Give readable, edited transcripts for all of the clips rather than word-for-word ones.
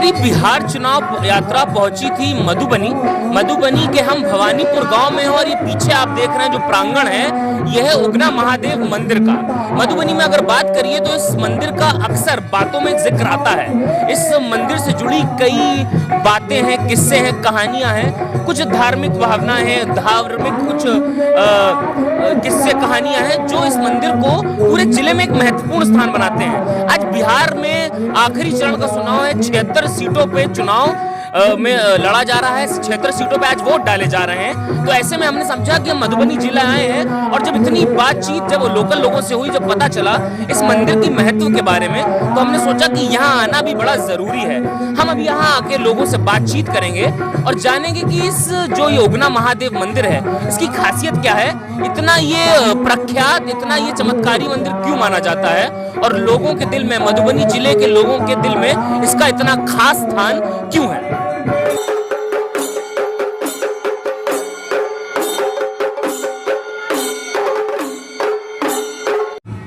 हमारी बिहार चुनाव यात्रा पहुंची थी मधुबनी के हम भवानीपुर गांव में हैं और ये पीछे आप देख रहे हैं जो प्रांगण है यह है उगना महादेव मंदिर का। मधुबनी में अगर बात करिए तो इस मंदिर का अक्सर बातों में जिक्र आता है। इस मंदिर से जुड़ी कई बातें हैं, किस्से हैं, कहानियां हैं, कुछ धार्मिक भावना है, धार्मिक कुछ किस्से कहानियां हैं जो इस मंदिर को पूरे जिले में एक महत्वपूर्ण स्थान बनाते हैं। आज बिहार में आखिरी चरण का चुनाव है, 76 सीटों पे चुनाव में लड़ा जा रहा है, 76 सीटों पे आज वोट डाले जा रहे हैं। तो ऐसे में हमने समझा कि हम मधुबनी जिला आए हैं और जब इतनी बातचीत जब लोकल लोगों से हुई, जब पता चला इस मंदिर की महत्व के बारे में, तो हमने सोचा कि यहाँ आना भी बड़ा जरूरी है। हम अब यहाँ आके लोगों से बातचीत करेंगे और जानेंगे कि इस जो ये उगना महादेव मंदिर है इसकी खासियत क्या है, इतना ये प्रख्यात, इतना ये चमत्कारी मंदिर क्यों माना जाता है और लोगों के दिल में, मधुबनी जिले के लोगों के दिल में इसका इतना खास स्थान क्यों है।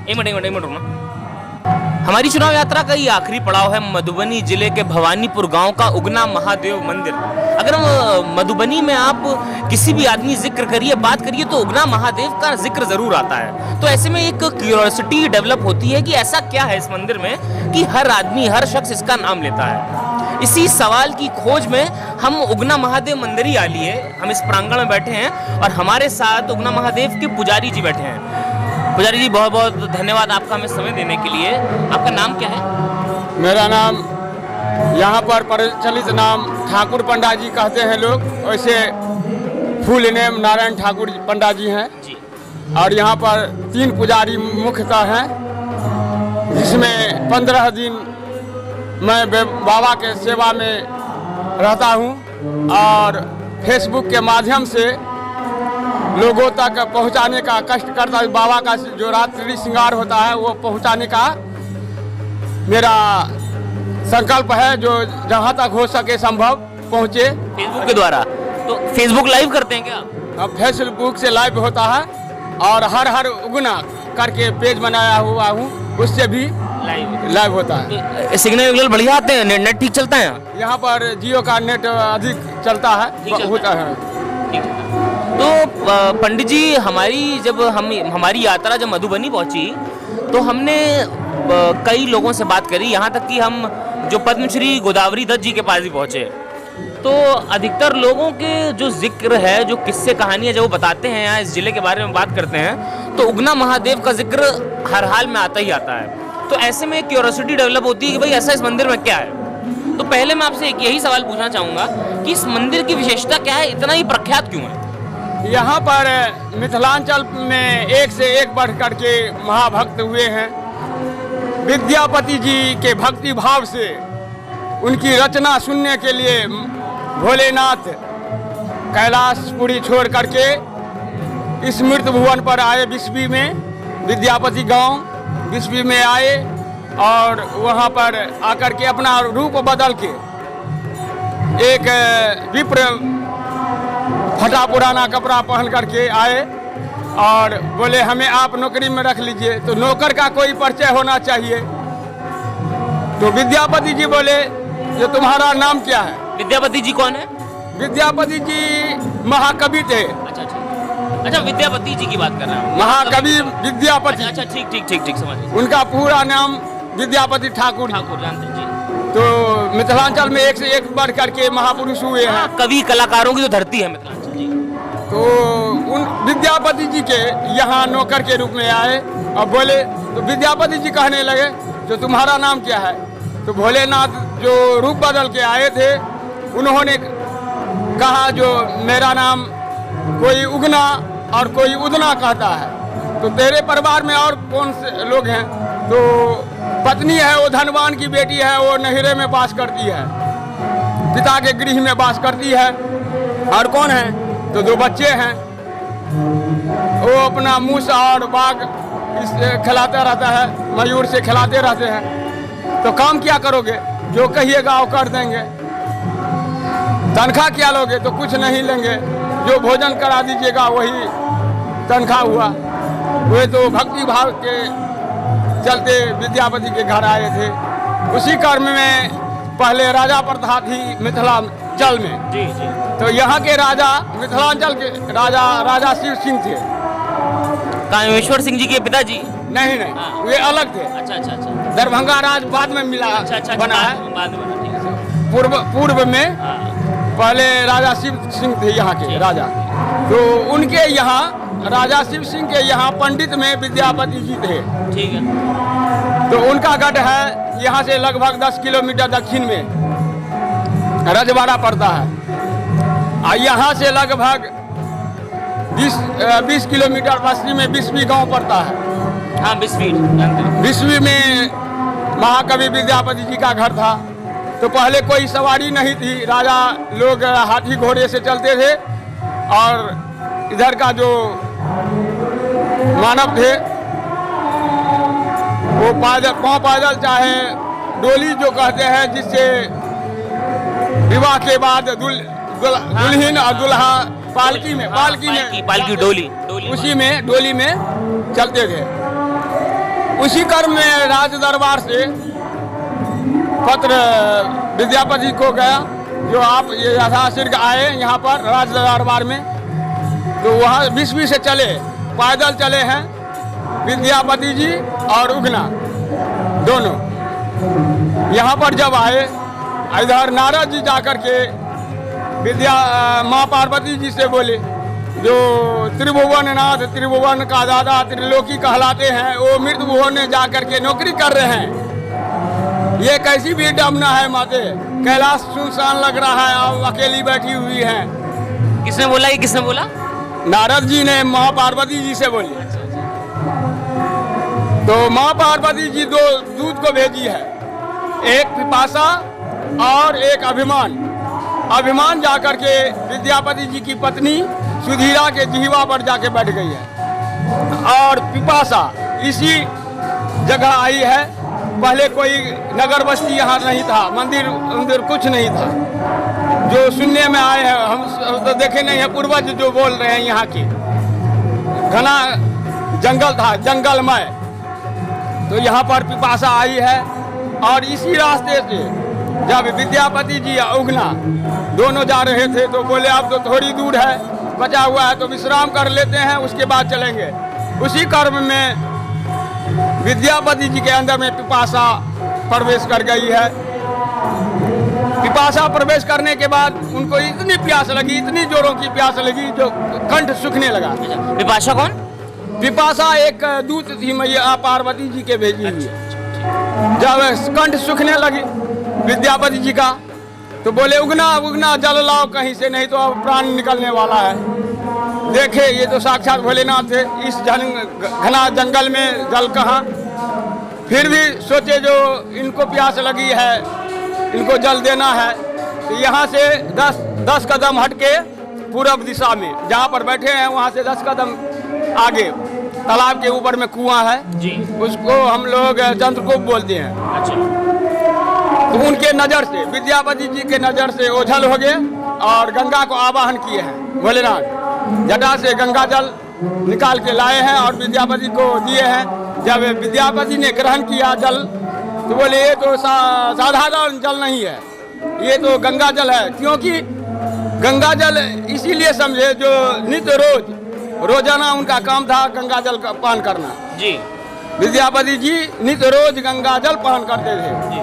एक मिनट रुकना। हमारी चुनाव यात्रा का ये आखिरी पड़ाव है मधुबनी जिले के भवानीपुर गांव का उगना महादेव मंदिर। अगर हम मधुबनी में आप किसी भी आदमी जिक्र करिए, बात करिए तो उगना महादेव का जिक्र जरूर आता है। तो ऐसे में एक क्यूरियोसिटी डेवलप होती है कि ऐसा क्या है इस मंदिर में कि हर आदमी, हर शख्स इसका नाम लेता है। इसी सवाल की खोज में हम उगना महादेव मंदिर ही आ लिए। हम इस प्रांगण में बैठे हैं और हमारे साथ उगना महादेव के पुजारी जी बैठे हैं। पुजारी जी, बहुत बहुत धन्यवाद आपका हमें समय देने के लिए। आपका नाम क्या है? मेरा नाम यहाँ पर प्रचलित नाम ठाकुर पंडा जी कहते हैं लोग, वैसे फुल नेम नारायण ठाकुर पंडा जी हैं जी। और यहाँ पर 3 पुजारी मुख्यतः हैं, जिसमें 15 दिन मैं बाबा के सेवा में रहता हूँ और फेसबुक के माध्यम से लोगों तक पहुंचाने का कष्ट करता हूँ। बाबा का जो रात्रि श्रृंगार होता है वो पहुंचाने का मेरा संकल्प है, जो जहां तक हो सके संभव पहुंचे। फेसबुक के द्वारा? तो फेसबुक लाइव करते हैं क्या? अब फेसबुक से लाइव होता है और हर उगना करके पेज बनाया हुआ हूँ, उससे भी लाइव होता है। सिग्नल बढ़िया आते हैं? नेट ठीक चलता है यहाँ पर? जियो का नेट अधिक चलता है, होता है। तो पंडित जी, हमारी यात्रा जब मधुबनी पहुंची तो हमने कई लोगों से बात करी, यहाँ तक कि हम जो पद्मश्री गोदावरी दत्त जी के पास भी पहुंचे। तो अधिकतर लोगों के जो जिक्र है, जो किस्से कहानियां जो वो बताते हैं, यहाँ इस जिले के बारे में बात करते हैं, तो उगना महादेव का जिक्र हर हाल में आता ही आता है। तो ऐसे में क्यूरियोसिटी डेवलप होती है कि भाई ऐसा इस मंदिर में क्या है। तो पहले मैं आपसे एक यही सवाल पूछना चाहूँगा कि इस मंदिर की विशेषता क्या है, इतना ही प्रख्यात क्यों है? यहाँ पर मिथिलांचल में एक से एक बढ़ कर के महाभक्त हुए हैं। विद्यापति जी के भक्ति भाव से उनकी रचना सुनने के लिए भोलेनाथ कैलाशपुरी छोड़ करके इस मृत भुवन पर आए। बिस्बी में, विद्यापति गांव बिस्बी में आए और वहाँ पर आकर के अपना रूप बदल के एक विप्र फटा पुराना कपड़ा पहन करके आए और बोले हमें आप नौकरी में रख लीजिए। तो नौकर का कोई परिचय होना चाहिए। तो विद्यापति जी बोले ये तुम्हारा नाम क्या है? विद्यापति जी कौन है? विद्यापति जी महाकवि थे। अच्छा, विद्यापति जी की बात कर रहे हैं? महाकवि विद्यापति। अच्छा, ठीक समझ। उनका पूरा नाम विद्यापति ठाकुर जानते हैं जी। तो मिथिलांचल में एक से एक बढ़ करके महापुरुष हुए हैं। कवि कलाकारों की तो धरती है मिथिलांचल जी। तो उन विद्यापति जी के यहाँ नौकर के रूप में आए और बोले, तो विद्यापति जी कहने लगे तो तुम्हारा नाम क्या है? तो भोलेनाथ जो रूप बदल के आए थे उन्होंने कहा जो मेरा नाम कोई उगना और कोई उदना कहता है, तो तेरे परिवार में और कौन से लोग हैं? तो पत्नी है, वो धनवान की बेटी है, वो नहिरे में वास करती है, पिता के गृह में वास करती है। और कौन है? तो 2 बच्चे हैं। वो अपना मूस और बाघ खिलाता रहता है, मयूर से खिलाते रहते हैं। तो काम क्या करोगे? जो कहिएगा वो कर देंगे। तनख्वाह क्या लोगे? तो कुछ नहीं लेंगे, जो भोजन करा दीजिएगा वही तनख्वाह हुआ। वे तो भक्ति भाव के चलते विद्यापति के घर आए थे। उसी क्रम में पहले राजा प्रथा थी मिथिलांचल में। जी जी। तो यहाँ के राजा मिथिलांचल के राजा शिव सिंह थे। कामेश्वर सिंह जी के पिताजी? नहीं नहीं, हाँ। वे अलग थे। अच्छा अच्छा अच्छा। दरभंगा राज बाद में मिला, अच्छा बना है। बाद में बना, ठीक है। पूर्व में हाँ। पहले राजा शिव सिंह थे यहाँ के राजा। तो उनके यहाँ राजा शिव सिंह के यहाँ पंडित में विद्यापति जी थे। ठीक है। तो उनका गढ़ है यहाँ से लगभग 10 किलोमीटर दक्षिण में रजवाड़ा पड़ता है। और यहाँ से लगभग 20 किलोमीटर पश्चिम में बिस्वी गांव पड़ता है। हाँ, बिस्वी में महाकवि विद्यापति जी का घर था। तो पहले कोई सवारी नहीं थी, राजा लोग हाथी घोड़े से चलते थे और इधर का जो मानव थे वो पाँव पैदल, चाहे डोली जो कहते हैं, जिससे विवाह के बाद दुल्हन और दुल्हा पालकी डोली उसी में डोली में चलते थे। उसी क्रम में राज दरबार से पत्र विद्यापति को गया, जो आप ये यथाशीघ्र आए यहाँ पर राज दरबार में। तो वहाँ बिस्वी से चले, पैदल चले हैं विद्यापति जी और उगना दोनों। यहाँ पर जब आए, इधर नारद जी जाकर के माँ पार्वती जी से बोले, जो त्रिभुवन नाथ, त्रिभुवन का दादा, त्रिलोकी कहलाते हैं, वो मृत भुवन में जाकर के नौकरी कर रहे हैं। ये कैसी भी डमना है माते, कैलाश सुनसान लग रहा है, आप अकेली बैठी हुई हैं। किसने बोला? ये किसने बोला? नारद जी ने माँ पार्वती जी से बोली। तो माँ पार्वती जी दो दूत को भेजी है, एक पिपासा और एक अभिमान। अभिमान जाकर के विद्यापति जी की पत्नी सुधीरा के जीवा पर जाके बैठ गई है, और पिपासा इसी जगह आई है। पहले कोई नगर बस्ती यहाँ नहीं था, मंदिर कुछ नहीं था। जो सुनने में आए हैं, हम तो देखे नहीं है, पूर्वज जो बोल रहे हैं, यहाँ की घना जंगल था, जंगलमय। तो यहाँ पर पिपासा आई है, और इसी रास्ते से जब विद्यापति जी और उगना दोनों जा रहे थे, तो बोले अब तो थोड़ी दूर है, बचा हुआ है, तो विश्राम कर लेते हैं, उसके बाद चलेंगे। उसी क्रम में विद्यापति जी के अंदर में पिपासा प्रवेश कर गई है। पिपासा प्रवेश करने के बाद उनको इतनी प्यास लगी, इतनी जोरों की प्यास लगी, जो कंठ सूखने लगा। पिपासा कौन? पिपासा एक दूत थी मैया पार्वती जी के भेजी हुई। जब कंठ सूखने लगी विद्यापति जी का, तो बोले उगना जल लाओ कहीं से, नहीं तो अब प्राण निकलने वाला है। देखे ये तो साक्षात भोलेनाथ थे, इस घना जंगल में जल कहाँ। फिर भी सोचे जो इनको प्यास लगी है, इनको जल देना है। तो यहाँ से 10 कदम हट के पूरब दिशा में जहाँ पर बैठे हैं, वहाँ से 10 कदम आगे तालाब के ऊपर में कुआं है जी, उसको हम लोग चंद्रकूप बोलते हैं। अच्छा। तो उनके नज़र से, विद्यापति जी के नज़र से ओझल हो गए और गंगा को आवाहन किए हैं। भोलेनाथ जटा से गंगा जल निकाल के लाए हैं और विद्यापति को दिए हैं। जब विद्यापति ने ग्रहण किया जल, तो बोले ये तो साधारण जल नहीं है, ये तो गंगा जल है। क्योंकि गंगा जल इसीलिए समझे जो नित्य रोजाना उनका काम था गंगा जल का पान करना जी। विद्यापति जी नित्य रोज गंगा जल पान करते थे जी।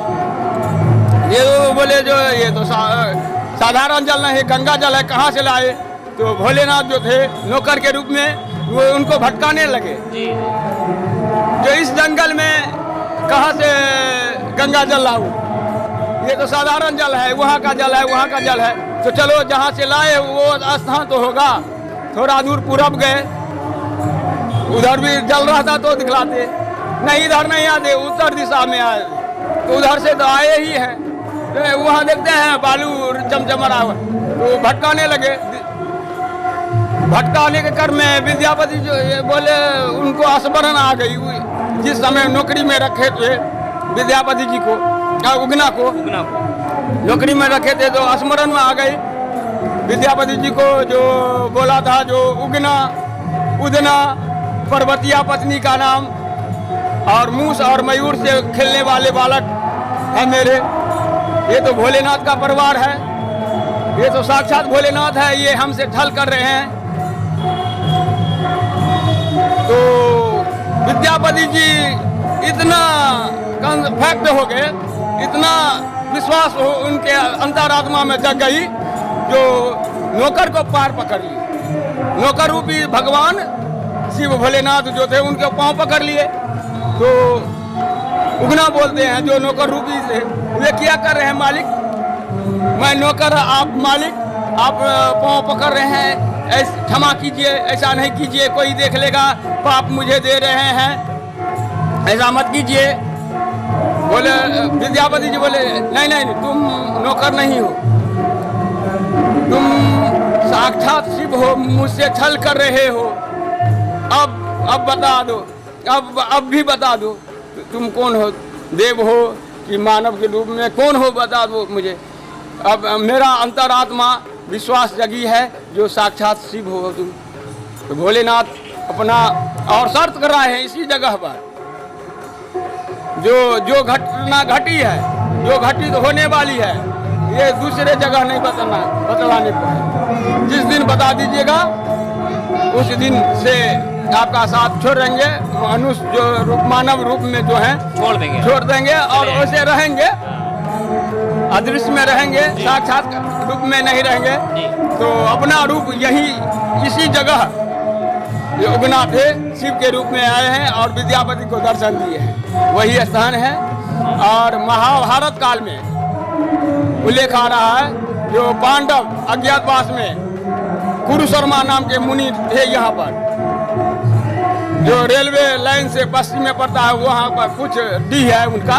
ये तो बोले जो ये तो साधारण जल नहीं, गंगा जल है, कहाँ से लाए? तो भोलेनाथ जो थे नौकर के रूप में, वो उनको भटकाने लगे जी। जो इस जंगल में कहाँ से गंगा जल लाऊं, ये तो साधारण जल है, वहाँ का जल है, वहाँ का जल है। तो चलो जहाँ से लाए वो स्थान तो होगा। थोड़ा दूर पूरब गए, उधर भी जल रहा था तो दिखलाते, नहीं इधर नहीं आते, उत्तर दिशा में आए। तो उधर से तो आए ही हैं, तो वहाँ देखते हैं बालू चमचमा हुआ, तो भटकाने लगे। भटकाने के क्रम में विद्यापति जो बोले, उनको स्मरण आ गई। जिस समय नौकरी में रखे थे विद्यापति जी को, उगना को नौकरी में रखे थे, तो स्मरण में आ गई विद्यापति जी को जो बोला था, जो उगना पर्वतिया पत्नी का नाम, और मूस और मयूर से खेलने वाले बालक है मेरे। ये तो भोलेनाथ का परिवार है, ये तो साक्षात भोलेनाथ है, ये हमसे छल कर रहे हैं। तो विद्यापति जी इतना फैक्ट हो गए, इतना विश्वास हो उनके अंतरात्मा में जग गई, जो नौकर को पार पकड़ लिए। नौकर रूपी भगवान शिव भोलेनाथ जो थे उनके पांव पकड़ लिए। तो उगना बोलते हैं जो नौकर रूपी थे, वे क्या कर रहे हैं मालिक, मैं नौकर आप मालिक, आप पांव पकड़ रहे हैं, क्षमा कीजिए, ऐसा नहीं कीजिए, कोई देख लेगा, पाप मुझे दे रहे हैं, ऐसा मत कीजिए। बोले विद्यापति जी बोले नहीं नहीं तुम नौकर नहीं हो, तुम साक्षात शिव हो, मुझसे छल कर रहे हो। अब बता दो, अब भी बता दो तुम कौन हो, देव हो कि मानव के रूप में कौन हो, बता दो मुझे। अब मेरा अंतरात्मा विश्वास जगी है जो साक्षात शिव हो तुम। तो भोलेनाथ अपना और शर्त कर रहे हैं इसी जगह पर, जो घटना घटी है, जो घटित होने वाली है, ये दूसरे जगह नहीं बतलाने को। जिस दिन बता दीजिएगा उस दिन से आपका साथ छोड़ देंगे, मनुष्य जो रूप मानव रूप में जो है छोड़ देंगे और वैसे रहेंगे, अदृश्य में रहेंगे, साक्षात रूप में नहीं रहेंगे। तो अपना रूप यही इसी जगह ये उगना थे, शिव के रूप में आए हैं और विद्यापति को दर्शन दिए हैं, वही स्थान है। और महाभारत काल में उल्लेख आ रहा है, जो पांडव अज्ञातवास में कुरुशर्मा नाम के मुनि थे, यहाँ पर जो रेलवे लाइन से पश्चिम में पड़ता है, वहाँ पर कुछ डी है उनका,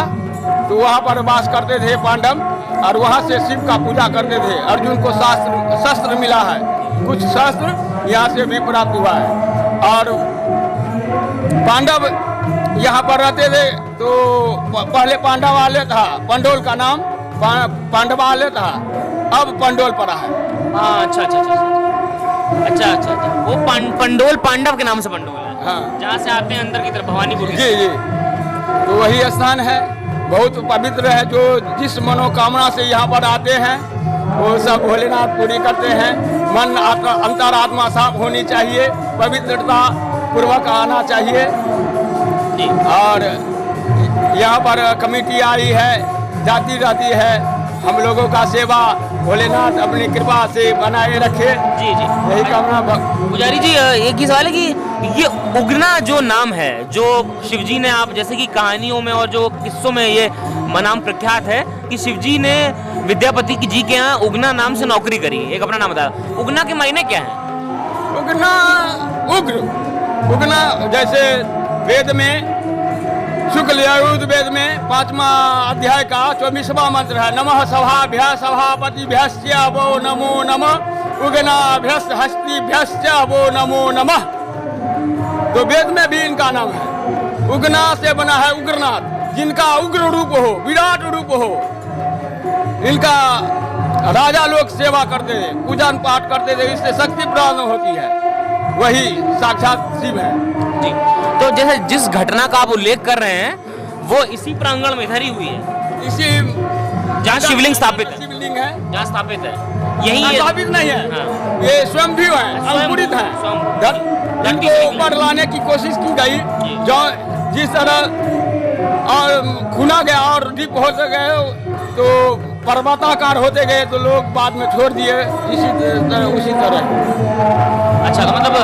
तो वहाँ पर वास करते थे पांडव और वहाँ से शिव का पूजा करते थे। अर्जुन को शस्त्र मिला है, कुछ शस्त्र यहाँ से भी प्राप्त हुआ है। और पांडव यहाँ पर रहते थे, तो पहले पांडवालय था, पंडोल का नाम पांडवालय था, अब पंडोल पड़ा है। हाँ अच्छा अच्छा अच्छा अच्छा अच्छा अच्छा, वो पंडोल पांडव के नाम से पंडोल है। हाँ, जहाँ से आते हैं अंदर की तरफ भवानीपुर। जी जी, तो वही स्थान है, बहुत पवित्र है। जो जिस मनोकामना से यहाँ पर आते हैं वो सब भोलेनाथ पूरी करते हैं। मन अंतरात्मा साफ होनी चाहिए, पवित्रता पूर्वक आना चाहिए। और यहाँ पर कमेटी आई है, जाती रहती है, हम लोगों का सेवा भोलेनाथ अपनी कृपा से बनाए रखे। जी जी, यही कामना। पुजारी जी एक ही सवाल है कि ये उगना जो नाम है, जो शिवजी ने, आप जैसे कि कहानियों में और जो किस्सों में ये नाम प्रख्यात है कि शिवजी ने विद्यापति जी के यहाँ उगना नाम से नौकरी करी, एक अपना नाम बताया। उगना के मायने क्या है? उगना उगना जैसे वेद में शुक्ल यजुर्वेद वेद में 5वां अध्याय का 24वां मंत्र है, नमः सभाभ्य सभापतिभ्यश्च वो नमो नमः, उगनाभ्यश्च हस्तिभ्यश्च वो नमो नमः। तो वेद में भी इनका नाम है। उगना से बना है उग्रनाथ, जिनका उग्र रूप हो, विराट रूप हो। इनका राजा लोग सेवा करते थे, पूजन पाठ करते थे, इससे शक्ति प्राप्त होती है, वही साक्षात शिव है। जी, तो जैसे जिस घटना का आप उल्लेख कर रहे हैं वो इसी प्रांगण में धरी हुई है, इसी जहाँ शिवलिंग स्थापित है, शिवलिंग है, जहाँ स्थापित है, यही स्थापित नहीं है। हाँ। ये स्वयंभू है, अंकुरित है, इनको ऊपर लाने की कोशिश की गई, जो जिस तरह और खुना गया और डीप होते गए तो पर्वताकार होते गए, तो लोग बाद में छोड़ दिए उसी तरह। अच्छा, तो मतलब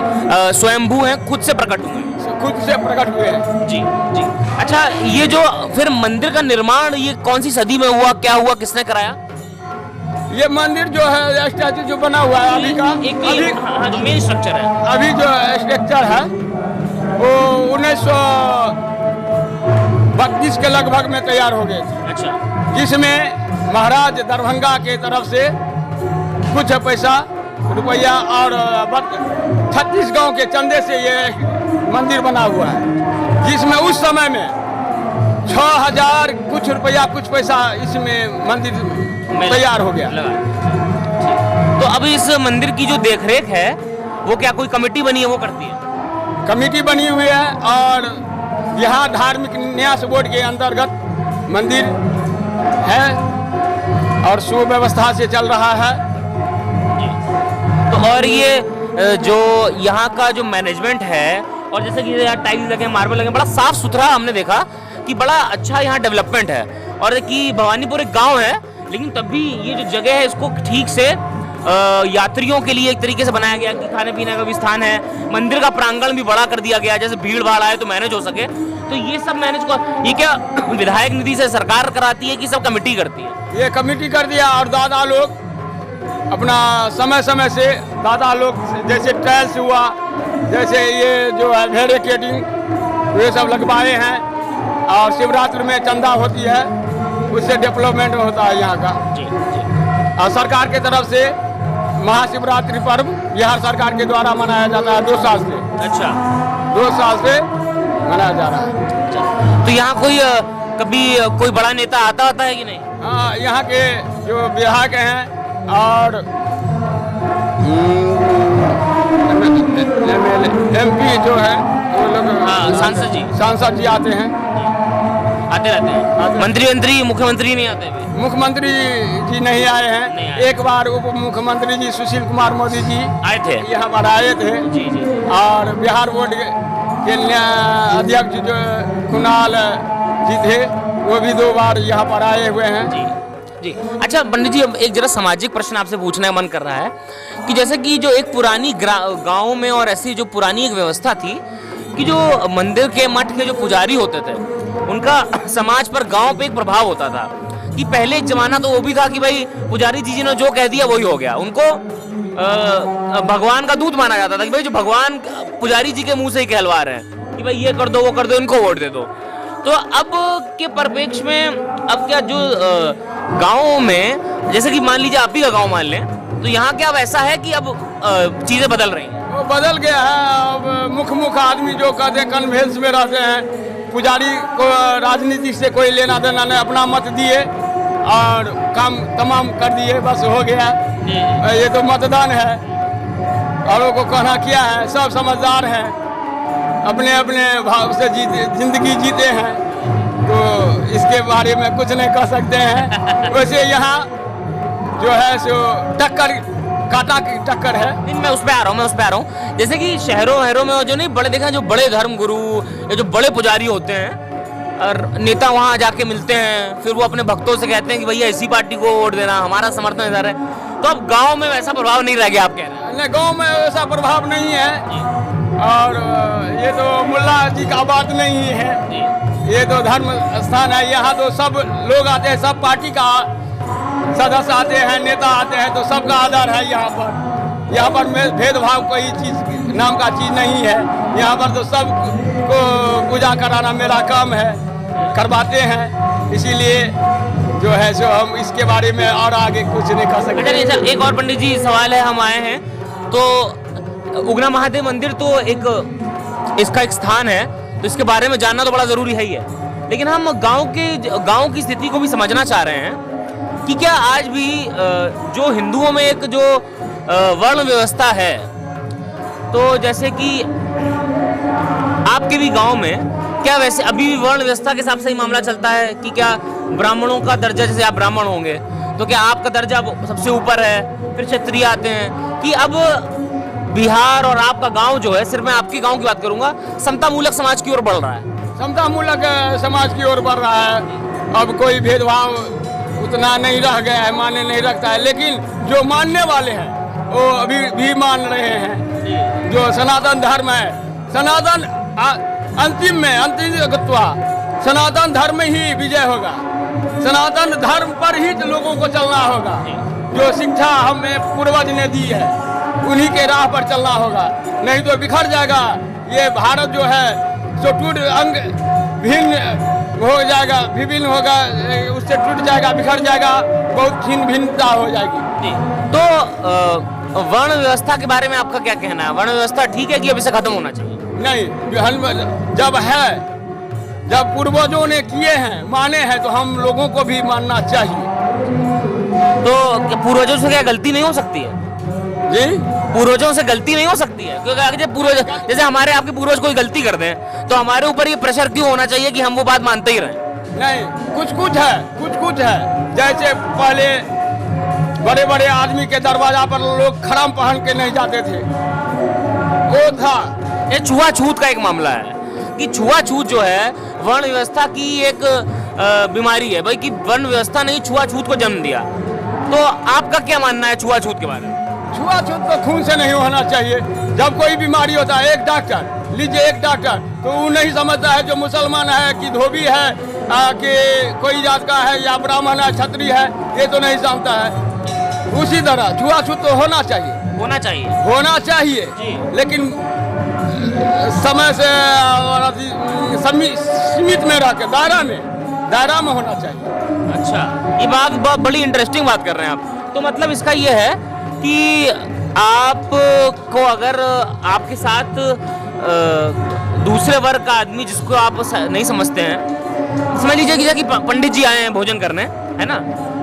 स्वयंभू हैं, खुद से प्रकट हुए हैं, खुद से प्रकट हुए हैं। जी जी। अच्छा, ये जो फिर मंदिर का निर्माण ये कौन सी सदी में हुआ, क्या हुआ, किसने कराया? ये मंदिर जो है स्टैचू जो बना हुआ है अभी का, अभी हाँ, जो मेन स्ट्रक्चर है, अभी जो स्ट्रक्चर है वो 1932 के लगभग में तैयार हो गए थे। अच्छा, जिसमें महाराज दरभंगा के तरफ से कुछ पैसा रुपया और 36 गांव के चंदे से ये मंदिर बना हुआ है, जिसमें उस समय में 6000 कुछ रुपया कुछ पैसा इसमें मंदिर तैयार हो गया। तो अभी इस मंदिर की जो देखरेख है वो क्या कोई कमेटी बनी है वो करती है? कमेटी बनी हुई है और यहाँ धार्मिक न्यास बोर्ड के अंतर्गत मंदिर है, और सुव्यवस्था से चल रहा है। तो और ये जो यहाँ का जो मैनेजमेंट है, और जैसे कि यहाँ टाइल्स लगे, मार्बल लगे, बड़ा साफ सुथरा हमने देखा कि बड़ा अच्छा यहाँ डेवलपमेंट है। और कि भवानीपुर एक गांव है, लेकिन तब भी ये जो जगह है इसको ठीक से यात्रियों के लिए एक तरीके से बनाया गया कि खाने पीने का भी स्थान है। मंदिर का प्रांगण भी बड़ा कर दिया गया, जैसे भीड़ भाड़ आए तो मैनेज हो सके। तो ये सब मैनेज को, ये क्या विधायक निधि से सरकार कराती है कि सब कमेटी करती है? ये कमेटी कर दिया, और दादा लोग अपना समय समय से दादा लोग, जैसे टाइल्स हुआ, जैसे ये जो है बैरिकेडिंग, ये सब लगवाए हैं। और शिवरात्रि में चंदा होती है, उससे डेवलपमेंट होता है यहाँ का। जी जी। और सरकार के तरफ से महाशिवरात्रि पर्व बिहार सरकार के द्वारा मनाया जाता है 2 साल से। अच्छा, 2 साल से मनाया जा रहा है। तो यहाँ कोई कभी कोई बड़ा नेता आता है कि नहीं? हाँ, यहाँ के जो विधायक हैं और MP जो है वो लोग, सांसद जी आते हैं, आते रहते हैं। मंत्री मुख्यमंत्री नहीं आते? मुख्यमंत्री जी नहीं आए हैं। नहीं आए। एक बार उप मुख्यमंत्री जी सुशील कुमार मोदी जी आए थे, यहाँ पर आए थे। जी जी। और बिहार बोर्ड के अध्यक्ष जो कुणाल जी थे, वो भी 2 बार यहाँ पर आए हुए हैं। जी जी। अच्छा पंडित जी, अब एक जरा सामाजिक प्रश्न आपसे पूछने का मन कर रहा है कि जैसे कि जो एक पुरानी गांव में और ऐसी जो पुरानी एक व्यवस्था थी कि जो मंदिर के मठ के जो पुजारी होते थे, उनका समाज पर, गांव पे एक प्रभाव होता था। कि पहले एक जमाना तो वो भी था कि भाई पुजारी जी ने जो कह दिया वही हो गया, उनको भगवान का दूत माना जाता था कि भाई जो भगवान पुजारी जी के मुंह से ही कहलवा रहे हैं कि भाई ये कर दो वो कर दो, इनको वोट दे दो। तो अब के परिप्रेक्ष्य में अब क्या जो गाँव में, जैसे कि मान लीजिए आप ही का गाँव मान लें, तो यहाँ क्या अब ऐसा है कि अब चीजें बदल रही हैं? वो बदल गया है। अब मुख्य आदमी जो कहते हैं कन्वेंस में रहते हैं, पुजारी को राजनीति से कोई लेना देना नहीं, अपना मत दिए और काम तमाम कर दिए, बस हो गया। ये तो मतदान है, औरों को कहना क्या है, सब समझदार हैं, अपने अपने भाव से जिंदगी जीते हैं, तो इसके बारे में कुछ नहीं कह सकते हैं। वैसे यहाँ जो है सो काटा की टक्कर है। नहीं, मैं उस पे आ रहा हूँ। जैसे कि शहरों में जो नहीं बड़े देखा, जो बड़े धर्म गुरु या जो बड़े पुजारी होते हैं और नेता वहाँ जाके मिलते हैं, फिर वो अपने भक्तों से कहते हैं कि भैया इसी पार्टी को वोट देना, हमारा समर्थन इधर है। तो अब गांव में वैसा प्रभाव नहीं रह गया, आप कह रहे हैं? नहीं, गांव में वैसा प्रभाव नहीं है। और ये तो मुल्ला जी का बात नहीं है, ये तो धर्म स्थान है। यहाँ तो सब लोग आते हैं, सब पार्टी का सदस्य आते हैं, नेता आते हैं, तो सबका आदर है यहाँ पर। यहाँ पर भेदभाव कोई चीज नाम का चीज नहीं है। यहाँ पर तो सबको पूजा कराना मेरा काम है, करवाते हैं। इसीलिए जो है सो हम इसके बारे में और आगे कुछ नहीं कर सकते। अच्छा, एक और पंडित जी सवाल है, हम आए हैं तो उगना महादेव मंदिर तो एक इसका एक स्थान है, तो इसके बारे में जानना तो बड़ा जरूरी है ही है। लेकिन हम गांव की स्थिति को भी समझना चाह रहे हैं कि क्या आज भी जो हिंदुओं में एक जो वर्ण व्यवस्था है, तो जैसे कि आपके भी गांव में क्या वैसे अभी भी वर्ण व्यवस्था के हिसाब से ही मामला चलता है कि क्या ब्राह्मणों का दर्जा, जैसे आप ब्राह्मण होंगे तो क्या आपका दर्जा सबसे ऊपर है, फिर क्षत्रिय आते हैं, कि अब बिहार और आपका गांव जो है, सिर्फ मैं आपके गांव की बात करूंगा, समता मूलक समाज की ओर बढ़ रहा है? समता मूलक समाज की ओर बढ़ रहा है। अब कोई भेदभाव उतना नहीं रह गया है, माने नहीं रखता है। लेकिन जो मानने वाले हैं वो अभी भी मान रहे हैं। जो सनातन धर्म है, सनातन अंतिम में सनातन धर्म ही विजय होगा। सनातन धर्म पर ही लोगों को चलना होगा। जो शिक्षा हमें पूर्वज ने दी है, उन्हीं के राह पर चलना होगा, नहीं तो बिखर जाएगा ये भारत जो है, जो टूट अंग भिन्न हो जाएगा, विभिन्न होगा, उससे टूट जाएगा, बिखर जाएगा, बहुत भिन्नता हो जाएगी। तो वर्ण व्यवस्था के बारे में आपका क्या कहना है? वर्ण व्यवस्था ठीक है कि अब इसे खत्म होना चाहिए? नहीं, जब है, जब पूर्वजों ने किए हैं, माने हैं, तो हम लोगों को भी मानना चाहिए। तो पूर्वजों से क्या गलती नहीं हो सकती है? जी, पूर्वजों से गलती नहीं हो सकती है? क्योंकि जब पूर्वज, जैसे हमारे आपके पूर्वज कोई गलती कर दें तो हमारे ऊपर ये प्रेशर क्यों होना चाहिए कि हम वो बात मानते ही रहें? नहीं, कुछ है। जैसे पहले बड़े बड़े आदमी के दरवाजा पर लोग खड़म पहन के नहीं जाते थे, वो था। ये छुआछूत का एक मामला है कि छुआछूत जो है वर्ण व्यवस्था की एक बीमारी है भाई, कि वर्ण व्यवस्था ने छुआछूत को जन्म दिया। तो आपका क्या मानना है छुआछूत के बारे में? छुआछूत तो खून से नहीं होना चाहिए। जब कोई बीमारी होता है, एक डॉक्टर लीजिए, एक डॉक्टर तो वो नहीं समझता है जो मुसलमान है कि धोबी है कि कोई जात का है या ब्राह्मण है क्षत्रिय है, ये तो नहीं समझता है। उसी तरह छुआछूत तो होना चाहिए, होना चाहिए जी। लेकिन समय से सीमित में रह के दायरा में होना चाहिए। अच्छा, ये बात बहुत बड़ी इंटरेस्टिंग बात कर रहे हैं आप। तो मतलब इसका ये है कि आप को अगर आपके साथ दूसरे वर्ग का आदमी जिसको आप नहीं समझते हैं, समझ लीजिए कि पंडित जी आए हैं भोजन करने, है ना,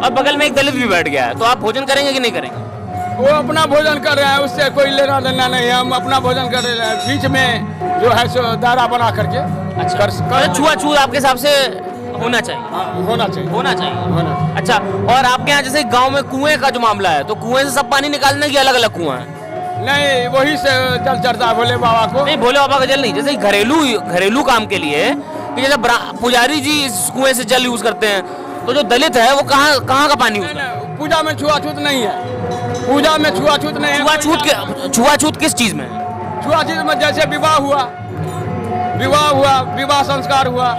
और बगल में एक दलित भी बैठ गया है, तो आप भोजन करेंगे कि नहीं करेंगे? वो अपना भोजन कर रहे हैं, उससे कोई लेना देना नहीं है, हम अपना भोजन कर रहे हैं, बीच में जो है सो दायरा बना करके। अच्छा, छुआछूत आपके हिसाब से होना चाहिए? होना चाहिए। अच्छा, और आपके यहाँ जैसे गांव में कुएं का जो मामला है, तो कुएं से सब पानी निकालने की अलग अलग कुआं है? नहीं, वही से जल चढ़ता है भोले बाबा को। नहीं, भोले बाबा का जल नहीं, जैसे घरेलू काम के लिए कि जैसे पुजारी जी इस कुएं से जल यूज करते हैं, तो जो दलित है वो कहाँ का पानी यूज करते हैं? पूजा में छुआछूत नहीं है, पूजा में छुआछूत नहीं है। छुआछूत किस चीज में? छुआछूत में जैसे विवाह हुआ, विवाह संस्कार हुआ,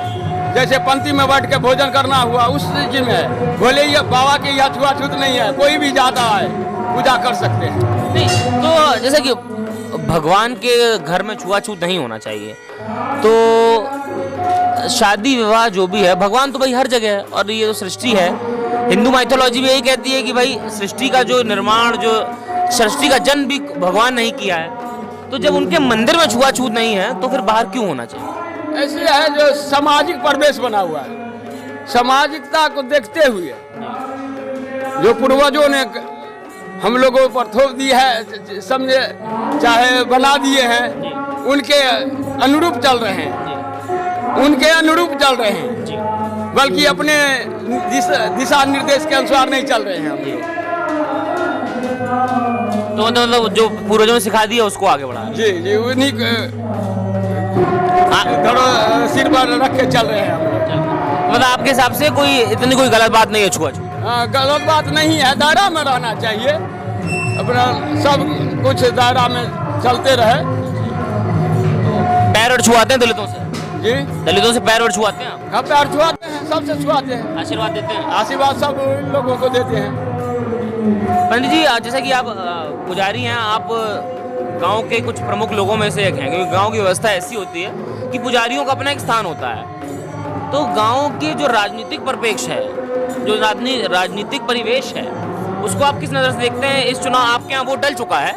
जैसे पंक्ति में बैठ के भोजन करना हुआ, उस चीज में है। बोले ये बाबा के यहाँ छुआछूत नहीं है, कोई भी जाता है पूजा कर सकते हैं। नहीं, तो जैसे कि भगवान के घर में छुआछूत नहीं होना चाहिए, तो शादी विवाह जो भी है, भगवान तो भाई हर जगह है, और ये जो सृष्टि है, हिंदू माइथोलॉजी भी यही कहती है कि भाई सृष्टि का जो निर्माण, जो सृष्टि का जन्म भी भगवान नहीं किया है, तो जब उनके मंदिर में छुआछूत नहीं है तो फिर बाहर क्यों होना चाहिए? ऐसे है जो सामाजिक परिवेश बना हुआ है, सामाजिकता को देखते हुए जो पूर्वजों ने हम लोगों पर थोप दी है, समझे चाहे बना दिए हैं, उनके अनुरूप चल रहे हैं, बल्कि अपने दिशा निर्देश के अनुसार नहीं चल रहे हैं हम लोग। तो मतलब जो पूर्वजों ने सिखा दिया उसको आगे बढ़ा। जी, उन्हीं सिर पर रख के चल रहे हैं हम लोग। मतलब आपके हिसाब से इतनी कोई गलत बात नहीं है छुआछूत? गलत बात नहीं है, दायरा में रहना चाहिए, अपना सब कुछ दायरा में चलते रहे। पैर और छुआते हैं दलितों से? जी, दलितों से पैर और छुआते हैं? हाँ, पैर छुआते हैं, सबसे छुआते हैं, आशीर्वाद देते हैं? आशीर्वाद सब लोगों को देते हैं। पंडित जी, जैसा कि आप पुजारी हैं, आप गांव के कुछ प्रमुख लोगों में से एक हैं, क्योंकि गांव की व्यवस्था ऐसी होती है कि पुजारियों का अपना एक स्थान होता है। तो गांव के जो राजनीतिक परिपेक्ष है, जो राजनीतिक परिवेश है, उसको आप किस नज़र से देखते हैं? इस चुनाव आपके यहाँ वोट डल चुका है,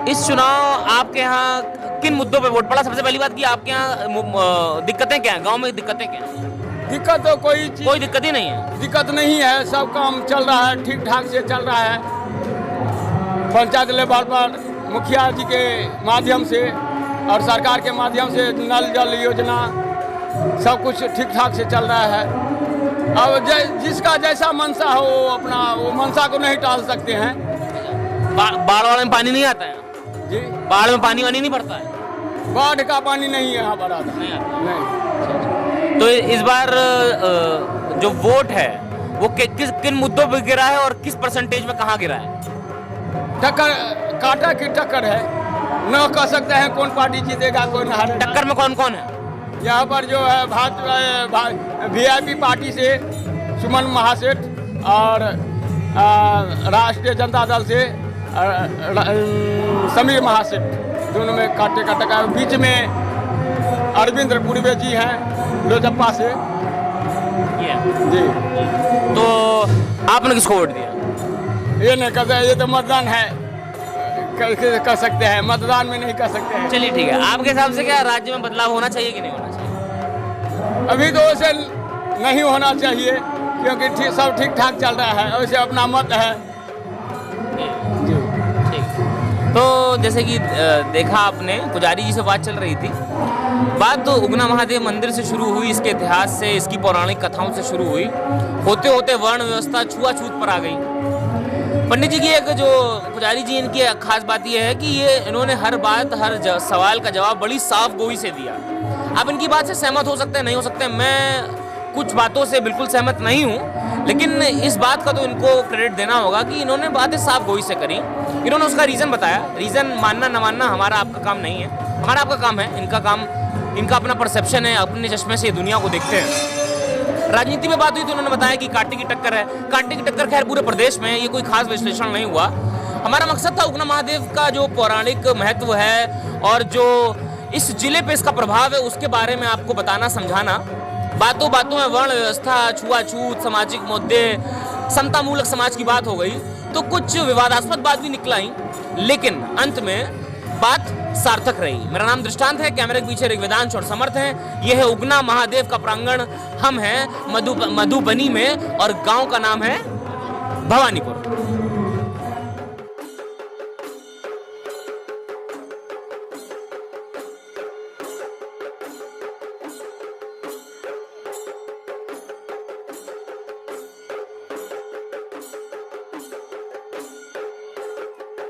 इस चुनाव आपके यहाँ किन मुद्दों पे वोट पड़ा? सबसे पहली बात कि आपके यहाँ दिक्कतें क्या हैं, गांव में दिक्कतें क्या हैं? दिक्कत तो कोई दिक्कत ही नहीं है। दिक्कत नहीं है, सब काम चल रहा है, ठीक ठाक से चल रहा है। पंचायत लेवल पर मुखिया जी के माध्यम से और सरकार के माध्यम से नल जल योजना सब कुछ ठीक ठाक से चल रहा है। अब जिसका जैसा मनसा हो वो मनसा को नहीं टाल सकते हैं। बाढ़ में पानी नहीं आता है जी? बाढ़ में पानी वानी नहीं पड़ता है? बाढ़ का पानी नहीं यहाँ पर आता नहीं। तो इस बार जो वोट है वो किन मुद्दों पर गिरा है और किस परसेंटेज में कहाँ गिरा है? कांटा की टक्कर है, न कह सकते हैं कौन पार्टी जीतेगा कौन हारेगा। टक्कर में कौन कौन है यहाँ पर? जो है VIP पार्टी से सुमन महासेठ और राष्ट्रीय जनता दल से समीर महासेठ, दोनों में कांटे का टक्कर। बीच में अरविंद पूर्वे जी हैं लोजप्पा से जी। तो आपने किसको वोट दिया? ये नहीं कहते, ये तो मतदान है, कर सकते हैं, मतदान में नहीं कर सकते हैं। चलिए ठीक है, आपके हिसाब से क्या राज्य में बदलाव होना चाहिए कि नहीं होना चाहिए? अभी तो वैसे नहीं होना चाहिए, क्योंकि सब ठीक ठाक चल रहा है, वैसे अपना मत है जी। ठीक, तो जैसे कि देखा आपने, पुजारी जी से बात चल रही थी, बात तो उगना महादेव मंदिर से शुरू हुई, इसके इतिहास से, इसकी पौराणिक कथाओं से शुरू हुई, होते होते वर्ण व्यवस्था छुआछूत पर आ गई। पंडित जी की एक जो पुजारी जी इनकी खास बात यह है कि ये इन्होंने हर बात सवाल का जवाब बड़ी साफ गोई से दिया। आप इनकी बात से सहमत हो सकते हैं, नहीं हो सकते, मैं कुछ बातों से बिल्कुल सहमत नहीं हूँ, लेकिन इस बात का तो इनको क्रेडिट देना होगा कि इन्होंने बातें साफ गोई से करी। इन्होंने उसका रीज़न बताया। रीज़न मानना न मानना हमारा आपका काम नहीं है, हमारा आपका काम है, इनका काम, इनका अपना परसेप्शन है, अपने चश्मे से दुनिया को देखते हैं। राजनीति में बात हुई तो उन्होंने बताया कि कांटे की टक्कर है। कांटे की टक्कर खैर पूरे प्रदेश में, ये कोई खास विश्लेषण नहीं हुआ। हमारा मकसद था उगना महादेव का जो पौराणिक महत्व है और जो इस जिले पे इसका प्रभाव है उसके बारे में आपको बताना, समझाना। बातों बातों में वर्ण व्यवस्था, छुआछूत, सामाजिक मुद्दे, समतामूलक समाज की बात हो गई तो कुछ विवादास्पद बात भी निकल आई, लेकिन अंत में बात सार्थक रही। मेरा नाम दृष्टांत है, कैमरे के पीछे ऋग्वेदांश और समर्थ हैं। यह है उगना महादेव का प्रांगण। हम हैं मधुबनी में और गांव का नाम है भवानीपुर।